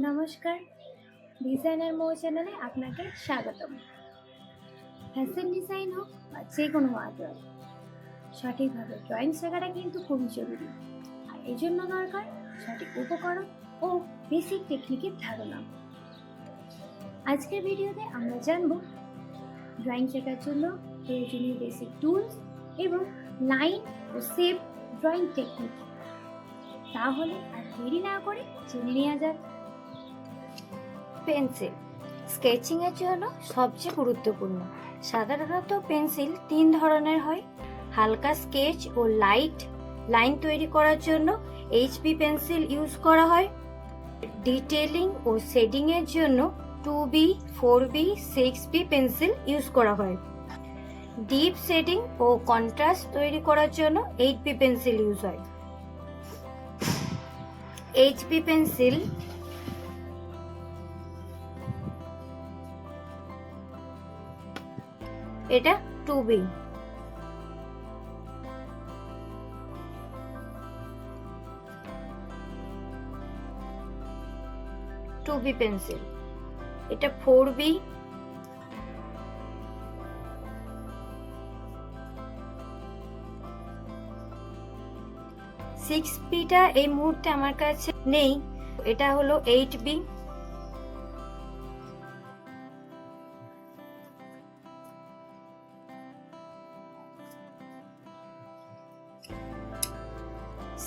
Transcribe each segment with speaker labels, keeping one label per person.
Speaker 1: নমস্কার, ডিজাইনার মো চ্যানেলে আপনাকে স্বাগতম। ফ্যাশন ডিজাইন হোক বা যে কোনো আর্ট ওয়ার্ক, সঠিকভাবে ড্রয়িং শেখাটা কিন্তু খুবই জরুরি। আর এই জন্য দরকার সঠিক উপকরণ ও বেসিক টেকনিকের ধারণা। আজকের ভিডিওতে আমরা জানব ড্রয়িং শেখার জন্য প্রয়োজনীয় বেসিক টুলস এবং লাইন ও শেপ ড্রয়িং টেকনিক। তাহলে আর দেরি না করে জেনে নেওয়া যাক।
Speaker 2: পেন্সিল স্কেচিং এর জন্য সবচেয়ে গুরুত্বপূর্ণ। সাধারণত পেন্সিল 3 ধরনের হয়। হালকা স্কেচ ও লাইট লাইন তৈরি করার জন্য HB পেন্সিল ইউজ করা হয়। ডিটেইলিং ও শেডিং এর জন্য 2B, 4B, 6B pencil use করা হয়। ডিপ শেডিং ও কন্ট্রাস্ট তৈরি করার জন্য 8B পেন্সিল ইউজ হয়। HB পেন্সিল এটা 2B। 2B পেন্সিল এটা 4B। 6Bটা এই মুহূর্তে আমার কাছে নেই, এটা হলো 8B।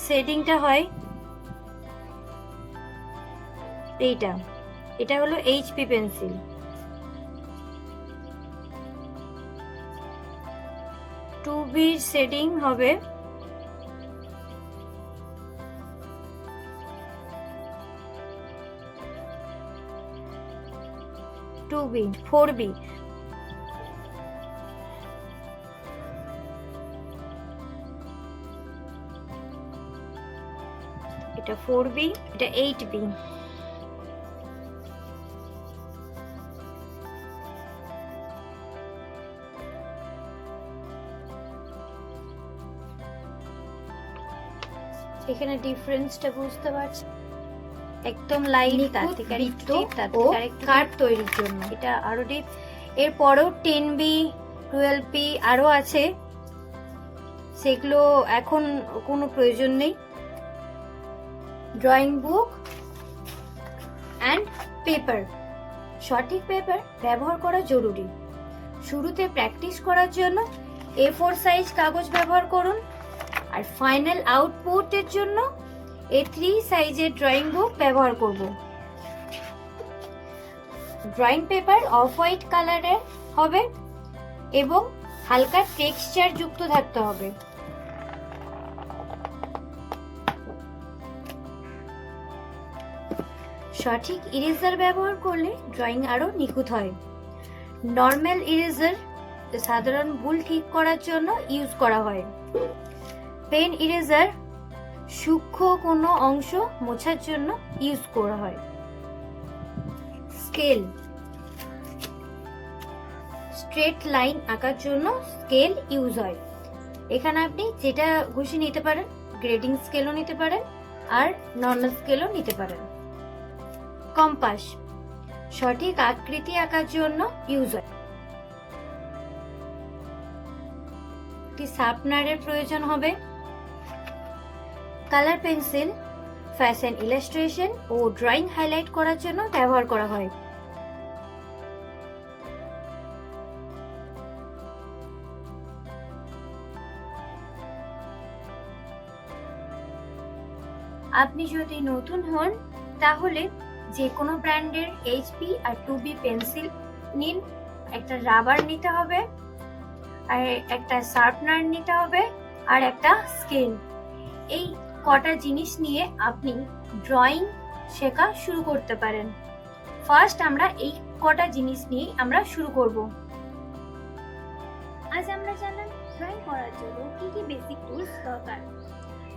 Speaker 2: শেডিংটা হয় এটা হলো HB পেন্সিল। 2B শেডিং হবে 2B। 4B এটা 4B, এটা 8B। এখানে ডিফারেন্সটা বুঝতে পারছি, একদম লাইন তার থেকে একটু কার্ভ তৈরির জন্য এটা আরো ডিপ। এরপরেও 10B, 12B আরো আছে, সেগুলো এখন কোনো প্রয়োজন নেই। ড্রয়িং বুক অ্যান্ড পেপার, সঠিক পেপার ব্যবহার করা জরুরি। শুরুতে প্র্যাকটিস করার জন্য A4 সাইজ কাগজ ব্যবহার করুন, আর ফাইনাল আউটপুটের জন্য A3 সাইজের ড্রয়িং বুক ব্যবহার করব। ড্রয়িং পেপার অফ হোয়াইট কালারের হবে এবং হালকা টেক্সচার যুক্ত থাকতে হবে। সঠিক ইরেজার ব্যবহার করলে ড্রয়িং আরো নিখুঁত হয়। নর্মাল ইরেজার সাধারণ ভুল ঠিক করার জন্য ইউজ করা হয়। পেন ইরেজার সূক্ষ্ম কোনো অংশ মোছার জন্য ইউজ করা হয়। স্কেল স্ট্রেট লাইন আঁকার জন্য স্কেল ইউজ হয়। এখানে আপনি যেটা খুশি নিতে পারেন, গ্রেডিং স্কেলও নিতে পারেন আর নর্মাল স্কেলও নিতে পারেন। কম্পাস সঠিক আকৃতি আঁকার জন্য ইউজ হয়। একটি শার্পনারের প্রয়োজন হবে। কালার পেন্সিল ফ্যাশন ইলাস্ট্রেশন ও ড্রয়িং হাইলাইট করার জন্য ব্যবহার করা হয়। আপনি যদি নতুন হন তাহলে যে কোনো ব্র্যান্ডের HB আর 2B পেন্সিল নিন। একটা রাবার নিতে হবে, আর একটা শার্পনার নিতে হবে, আর একটা স্কেল। এই কটা জিনিস নিয়ে আপনি ড্রয়িং শেখা শুরু করতে পারেন। ফার্স্ট আমরা এই কটা জিনিস নিয়ে আমরা শুরু করব।
Speaker 1: আজ আমরা জানলাম ড্রয়িং করার জন্য কি কি বেসিক টুলস দরকার।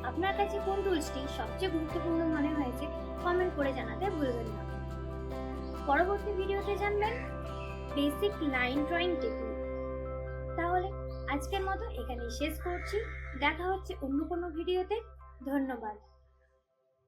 Speaker 1: আপনার কাছে কোন টুলসটি সবচেয়ে গুরুত্বপূর্ণ মনে হয়েছে কমেন্ট করে জানাতে ভুলবেন না। পরবর্তী ভিডিওতে জানবেন বেসিক লাইন ড্রয়িং টেকনিক। তাহলে আজকের মতো এখানেই শেষ করছি। দেখা হচ্ছে অন্য কোনো ভিডিওতে। ধন্যবাদ।